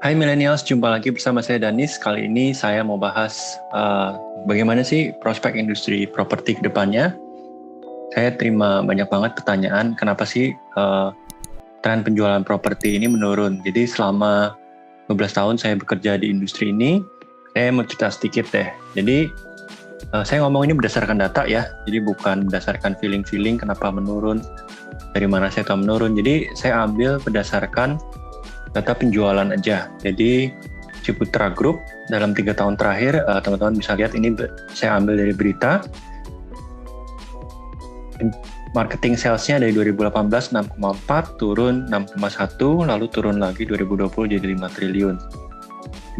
Hai millennials, jumpa lagi bersama saya Danis. Kali ini saya mau bahas bagaimana sih prospek industri properti ke depannya. Saya terima banyak banget pertanyaan, kenapa sih tren penjualan properti ini menurun. Jadi selama 12 tahun saya bekerja di industri ini, saya mau cerita sedikit deh. Jadi saya ngomong ini berdasarkan data ya, jadi bukan berdasarkan feeling-feeling kenapa menurun, dari mana saya tahu menurun. Jadi saya ambil berdasarkan data penjualan aja. Jadi Ciputra Group dalam 3 tahun terakhir, teman-teman bisa lihat ini saya ambil dari berita. Marketing salesnya dari 2018 6,4 turun 6,1, lalu turun lagi 2020 jadi 5 triliun.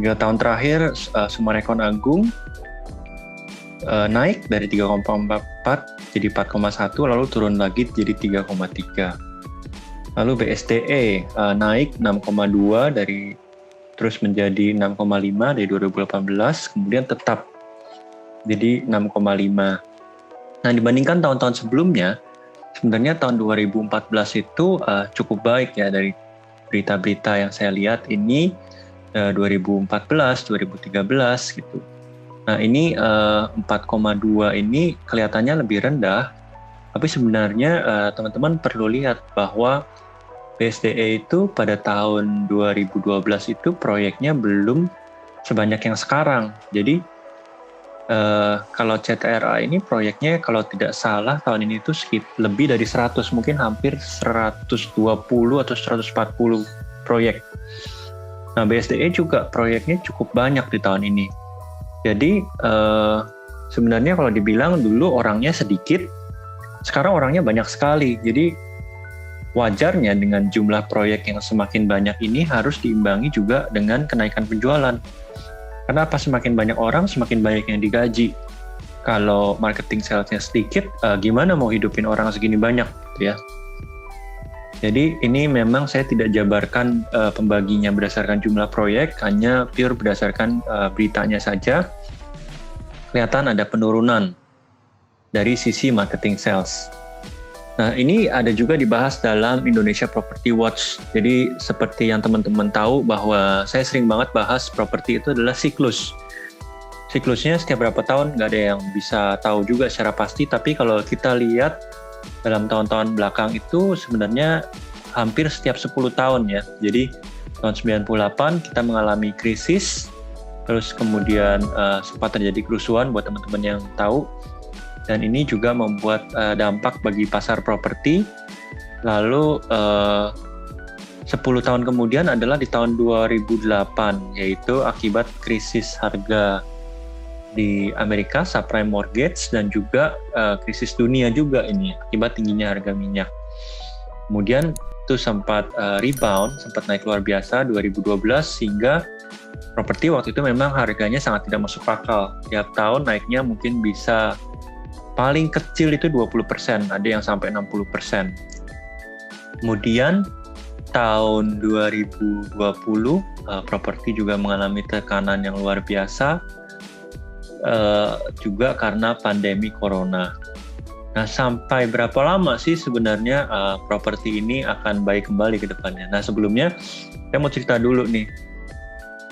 3 tahun terakhir Summarecon Agung naik dari 3,4 jadi 4,1, lalu turun lagi jadi 3,3. Lalu BSDE naik 6,2 dari terus menjadi 6,5 dari 2018, kemudian tetap jadi 6,5. Nah, dibandingkan tahun-tahun sebelumnya, sebenarnya tahun 2014 itu cukup baik ya dari berita-berita yang saya lihat ini 2014, 2013 gitu. Nah, ini 4,2 ini kelihatannya lebih rendah, tapi sebenarnya teman-teman perlu lihat bahwa BSDE itu pada tahun 2012 itu proyeknya belum sebanyak yang sekarang. Jadi kalau CTRA ini proyeknya kalau tidak salah tahun ini itu lebih dari 100, mungkin hampir 120 atau 140 proyek. Nah, BSDE juga proyeknya cukup banyak di tahun ini. Jadi sebenarnya kalau dibilang dulu orangnya sedikit, sekarang orangnya banyak sekali. Jadi wajarnya dengan jumlah proyek yang semakin banyak ini harus diimbangi juga dengan kenaikan penjualan. Karena apa, semakin banyak orang, semakin banyak yang digaji. Kalau marketing salesnya sedikit, gimana mau hidupin orang segini banyak gitu ya. Jadi ini memang saya tidak jabarkan pembaginya berdasarkan jumlah proyek, hanya pure berdasarkan beritanya saja. Kelihatan ada penurunan dari sisi marketing sales. Nah, ini ada juga dibahas dalam Indonesia Property Watch. Jadi seperti yang teman-teman tahu bahwa saya sering banget bahas properti itu adalah siklus. Siklusnya setiap berapa tahun nggak ada yang bisa tahu juga secara pasti, tapi kalau kita lihat dalam tahun-tahun belakang itu sebenarnya hampir setiap 10 tahun ya. Jadi tahun 98 kita mengalami krisis, terus kemudian sempat terjadi kerusuhan buat teman-teman yang tahu. Dan ini juga membuat dampak bagi pasar properti. Lalu 10 tahun kemudian adalah di tahun 2008, yaitu akibat krisis harga di Amerika, subprime mortgage, dan juga krisis dunia juga ini, akibat tingginya harga minyak. Kemudian itu sempat rebound, sempat naik luar biasa 2012, sehingga properti waktu itu memang harganya sangat tidak masuk akal. Tiap tahun naiknya mungkin bisa paling kecil itu 20%, ada yang sampai 60%. Kemudian tahun 2020 properti juga mengalami tekanan yang luar biasa, juga karena pandemi corona. Nah, sampai berapa lama sih sebenarnya properti ini akan baik kembali ke depannya? Nah, sebelumnya saya mau cerita dulu nih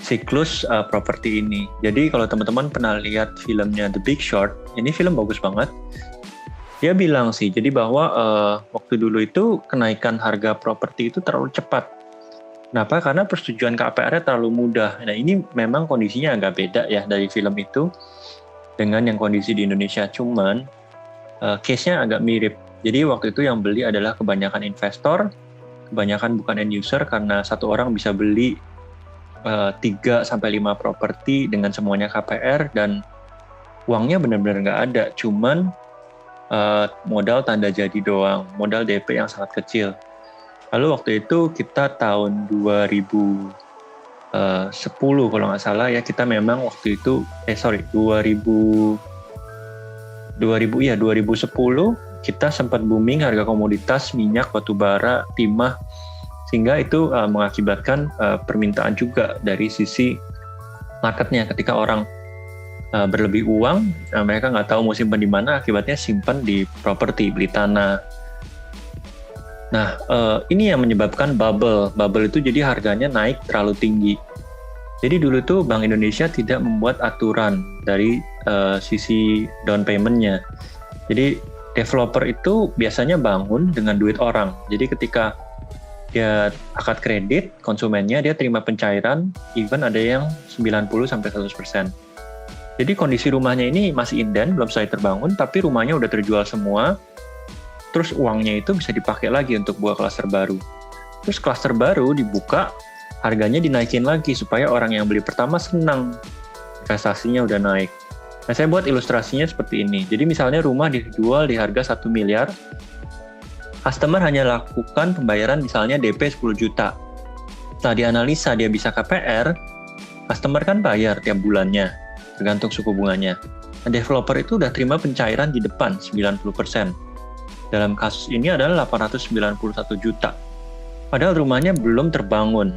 siklus properti ini. Jadi kalau teman-teman pernah lihat filmnya The Big Short, ini film bagus banget. Dia bilang sih, jadi bahwa waktu dulu itu kenaikan harga properti itu terlalu cepat. Kenapa? Karena persetujuan KPR-nya terlalu mudah. Nah, ini memang kondisinya agak beda ya dari film itu dengan yang kondisi di Indonesia. Cuman case-nya agak mirip. Jadi waktu itu yang beli adalah kebanyakan investor, kebanyakan bukan end user, karena satu orang bisa beli 3-5 properti dengan semuanya KPR, dan uangnya benar-benar nggak ada, cuman modal tanda jadi doang, modal DP yang sangat kecil. Lalu waktu itu kita tahun 2010 kalau nggak salah ya, kita memang waktu itu 2010 kita sempat booming harga komoditas minyak, batu bara, timah, sehingga itu mengakibatkan permintaan juga dari sisi marketnya. Ketika orang berlebih uang, mereka nggak tahu mau simpan di mana, akibatnya simpan di properti, beli tanah. Nah, ini yang menyebabkan bubble. Bubble itu jadi harganya naik terlalu tinggi. Jadi dulu tuh Bank Indonesia tidak membuat aturan dari sisi down payment-nya. Jadi developer itu biasanya bangun dengan duit orang. Jadi ketika dia akad kredit, konsumennya dia terima pencairan, even ada yang 90-100%. Jadi kondisi rumahnya ini masih inden, belum selesai terbangun, tapi rumahnya udah terjual semua, terus uangnya itu bisa dipakai lagi untuk buat klaster baru. Terus klaster baru dibuka, harganya dinaikin lagi supaya orang yang beli pertama senang, investasinya udah naik. Nah, saya buat ilustrasinya seperti ini. Jadi misalnya rumah dijual di harga 1 miliar, customer hanya lakukan pembayaran misalnya DP 10 juta. Setelah dianalisa dia bisa KPR, customer kan bayar tiap bulannya, tergantung suku bunganya. Nah, developer itu udah terima pencairan di depan 90%. Dalam kasus ini adalah 891 juta. Padahal rumahnya belum terbangun.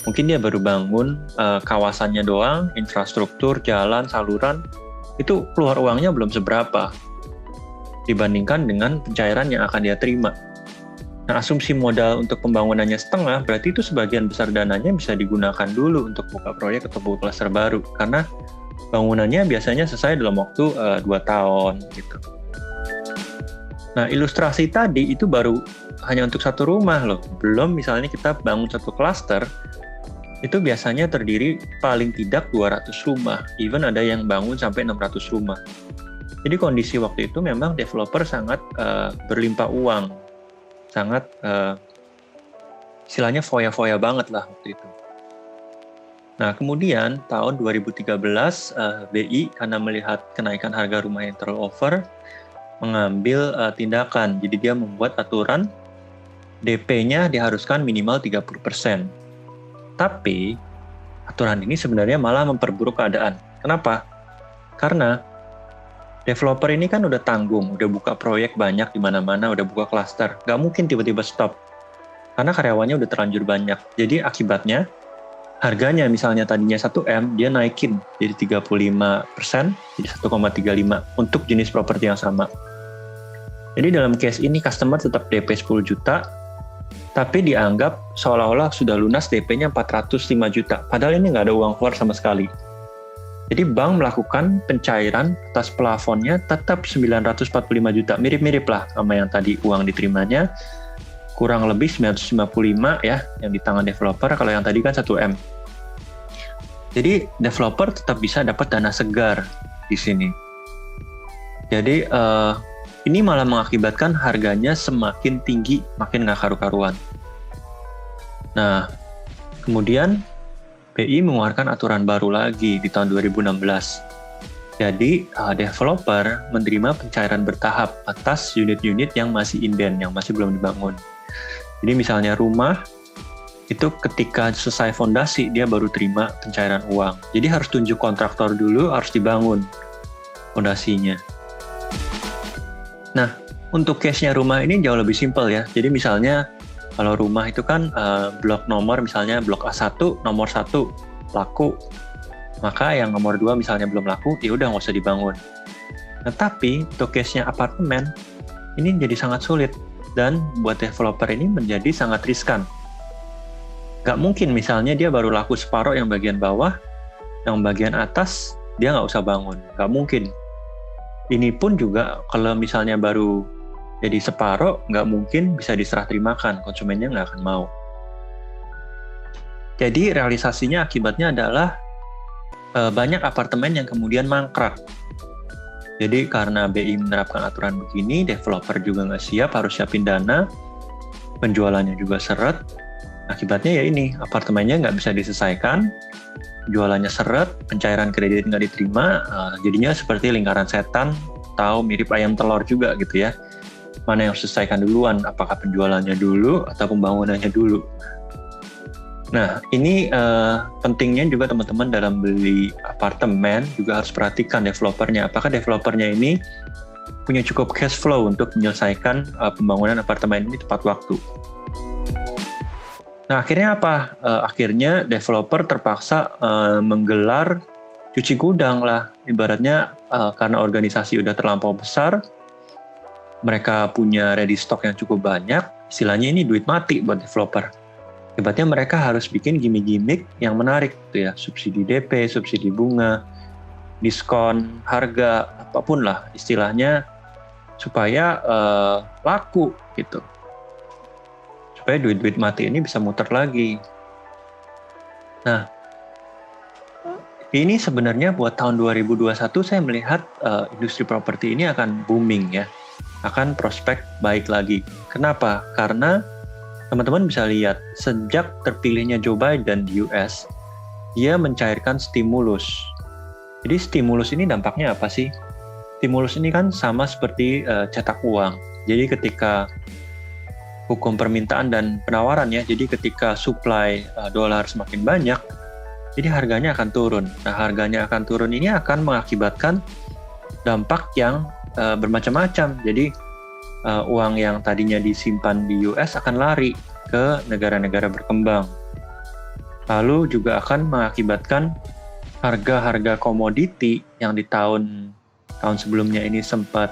Mungkin dia baru bangun kawasannya doang, infrastruktur, jalan, saluran, itu keluar uangnya belum seberapa dibandingkan dengan pencairan yang akan dia terima. Nah, asumsi modal untuk pembangunannya setengah, berarti itu sebagian besar dananya bisa digunakan dulu untuk buka proyek atau buka klaster baru, karena bangunannya biasanya selesai dalam waktu 2 tahun gitu. Nah, ilustrasi tadi itu baru hanya untuk satu rumah loh. Belum misalnya kita bangun satu klaster, itu biasanya terdiri paling tidak 200 rumah. Even ada yang bangun sampai 600 rumah. Jadi kondisi waktu itu memang developer sangat berlimpah uang. Sangat istilahnya foya-foya banget lah waktu itu. Nah, kemudian tahun 2013 BI karena melihat kenaikan harga rumah yang terlalu over, mengambil tindakan. Jadi dia membuat aturan DP-nya diharuskan minimal 30%. Tapi aturan ini sebenarnya malah memperburuk keadaan. Kenapa? Karena developer ini kan udah tanggung, udah buka proyek banyak di mana-mana, udah buka klaster. Nggak mungkin tiba-tiba stop. Karena karyawannya udah terlanjur banyak. Jadi akibatnya harganya misalnya tadinya 1M, dia naikin jadi 35%, jadi 1,35 untuk jenis properti yang sama. Jadi dalam case ini customer tetap DP 10 juta, tapi dianggap seolah-olah sudah lunas DP-nya 405 juta. Padahal ini nggak ada uang keluar sama sekali. Jadi bank melakukan pencairan atas plafonnya tetap 945 juta. Mirip-mirip lah sama yang tadi uang diterimanya. Kurang lebih 955 ya yang di tangan developer, kalau yang tadi kan 1M. Jadi developer tetap bisa dapat dana segar di sini. Jadi ini malah mengakibatkan harganya semakin tinggi, makin nggak karu-karuan. Nah, kemudian BI mengeluarkan aturan baru lagi di tahun 2016. Jadi, developer menerima pencairan bertahap atas unit-unit yang masih inden, yang masih belum dibangun. Jadi misalnya rumah, itu ketika selesai fondasi, dia baru terima pencairan uang. Jadi harus tunjuk kontraktor dulu, harus dibangun fondasinya. Nah, untuk case-nya rumah ini jauh lebih simpel ya. Jadi misalnya kalau rumah itu kan blok nomor, misalnya blok A1, nomor 1 laku, maka yang nomor 2 misalnya belum laku, ya udah nggak usah dibangun. Nah, tapi untuk case-nya apartemen, ini jadi sangat sulit. Dan buat developer ini menjadi sangat riskan. Nggak mungkin misalnya dia baru laku separuh yang bagian bawah, yang bagian atas dia nggak usah bangun. Nggak mungkin. Ini pun juga kalau misalnya baru jadi separuh, nggak mungkin bisa diserah terimakan, konsumennya nggak akan mau. Jadi realisasinya akibatnya adalah banyak apartemen yang kemudian mangkrak. Jadi karena BI menerapkan aturan begini, developer juga nggak siap, harus siapin dana, penjualannya juga seret. Akibatnya ya ini, apartemennya nggak bisa diselesaikan, jualannya seret, pencairan kredit nggak diterima, jadinya seperti lingkaran setan, atau mirip ayam telur juga gitu ya. Mana yang selesaikan duluan, apakah penjualannya dulu atau pembangunannya dulu. Nah, ini pentingnya juga teman-teman dalam beli apartemen juga harus perhatikan developernya. Apakah developernya ini punya cukup cash flow untuk menyelesaikan pembangunan apartemen ini tepat waktu. Nah, akhirnya apa? Akhirnya developer terpaksa menggelar cuci gudang lah. Ibaratnya karena organisasi udah terlampau besar, mereka punya ready stock yang cukup banyak, istilahnya ini duit mati buat developer. Akibatnya mereka harus bikin gimmick-gimmick yang menarik gitu ya, subsidi DP, subsidi bunga, diskon harga, apapun lah istilahnya, supaya laku gitu. Supaya duit-duit mati ini bisa muter lagi. Nah, ini sebenarnya buat tahun 2021 saya melihat industri properti ini akan booming ya, akan prospek baik lagi. Kenapa? Karena teman-teman bisa lihat, sejak terpilihnya Joe Biden di US, dia mencairkan stimulus. Jadi stimulus ini dampaknya apa sih? Stimulus ini kan sama seperti cetak uang. Jadi ketika hukum permintaan dan penawaran ya, jadi ketika supply dolar semakin banyak, jadi harganya akan turun. Nah, harganya akan turun ini akan mengakibatkan dampak yang bermacam-macam. Jadi uang yang tadinya disimpan di US akan lari ke negara-negara berkembang. Lalu juga akan mengakibatkan harga-harga komoditi yang di tahun sebelumnya ini sempat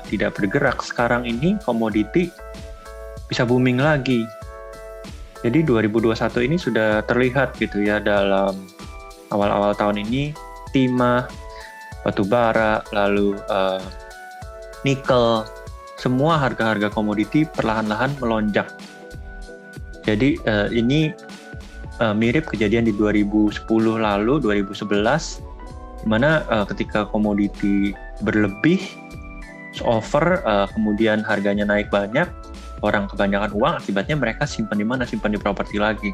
tidak bergerak, sekarang ini komoditi bisa booming lagi. Jadi 2021 ini sudah terlihat gitu ya, dalam awal-awal tahun ini timah, batu bara, lalu nikel, semua harga-harga komoditi perlahan-lahan melonjak. Jadi ini mirip kejadian di 2010 lalu, 2011, di mana ketika komoditi berlebih, over, kemudian harganya naik banyak, orang kebanyakan uang, akibatnya mereka simpan di mana? Simpan di properti lagi.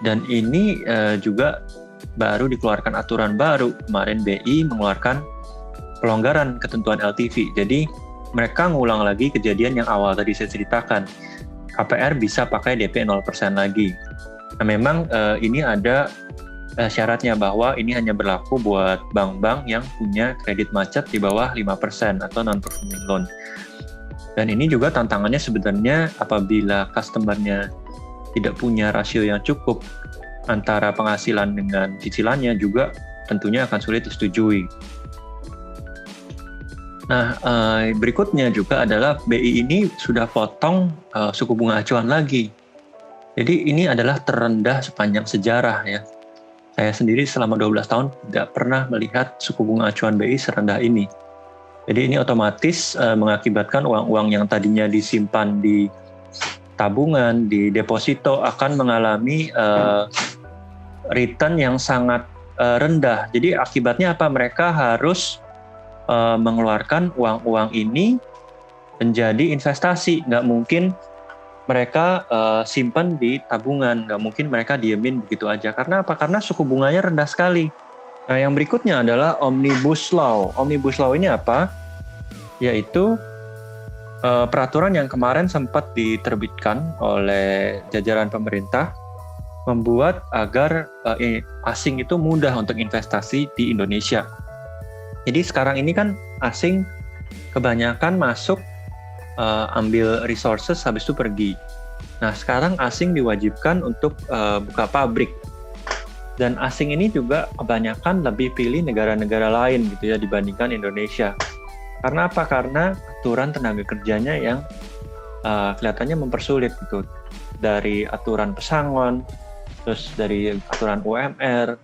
Dan ini juga baru dikeluarkan aturan baru. Kemarin BI mengeluarkan pelonggaran ketentuan LTV. Jadi mereka ngulang lagi kejadian yang awal tadi saya ceritakan. KPR bisa pakai DP 0% lagi. Nah, memang ini ada syaratnya bahwa ini hanya berlaku buat bank-bank yang punya kredit macet di bawah 5% atau non-performing loan. Dan ini juga tantangannya sebenarnya apabila customer-nya tidak punya rasio yang cukup antara penghasilan dengan cicilannya, juga tentunya akan sulit disetujui. Nah, berikutnya juga adalah BI ini sudah potong suku bunga acuan lagi. Jadi ini adalah terendah sepanjang sejarah ya. Saya sendiri selama 12 tahun tidak pernah melihat suku bunga acuan BI serendah ini. Jadi ini otomatis mengakibatkan uang-uang yang tadinya disimpan di tabungan, di deposito akan mengalami return yang sangat rendah. Jadi akibatnya apa? Mereka harus mengeluarkan uang-uang ini menjadi investasi. Nggak mungkin mereka simpan di tabungan, nggak mungkin mereka diemin begitu aja. Karena apa? Karena suku bunganya rendah sekali. Nah, yang berikutnya adalah Omnibus Law. Omnibus Law ini apa? Yaitu peraturan yang kemarin sempat diterbitkan oleh jajaran pemerintah, membuat agar asing itu mudah untuk investasi di Indonesia. Jadi sekarang ini kan asing kebanyakan masuk ambil resources habis itu pergi. Nah, sekarang asing diwajibkan untuk buka pabrik. Dan asing ini juga kebanyakan lebih pilih negara-negara lain gitu ya dibandingkan Indonesia. Karena apa? Karena aturan tenaga kerjanya yang kelihatannya mempersulit gitu. Dari aturan pesangon, terus dari aturan UMR,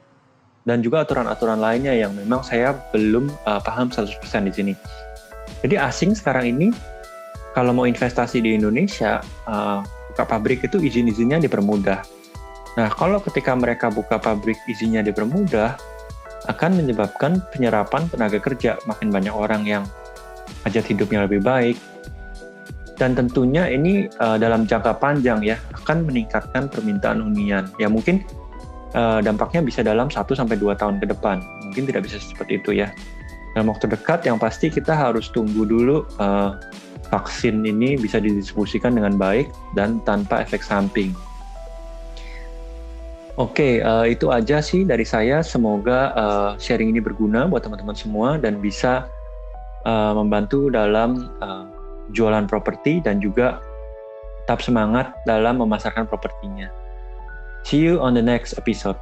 dan juga aturan-aturan lainnya yang memang saya belum paham 100% di sini. Jadi asing sekarang ini kalau mau investasi di Indonesia, buka pabrik itu izin-izinnya dipermudah. Nah, kalau ketika mereka buka pabrik izinnya dipermudah, akan menyebabkan penyerapan tenaga kerja, makin banyak orang yang hajat hidupnya lebih baik. Dan tentunya ini dalam jangka panjang ya, akan meningkatkan permintaan hunian. Ya mungkin dampaknya bisa dalam 1-2 tahun ke depan. Mungkin tidak bisa seperti itu ya. Dalam waktu dekat yang pasti kita harus tunggu dulu vaksin ini bisa didistribusikan dengan baik dan tanpa efek samping. Oke, itu aja sih dari saya. Semoga sharing ini berguna buat teman-teman semua dan bisa membantu dalam jualan properti dan juga tetap semangat dalam memasarkan propertinya. See you on the next episode.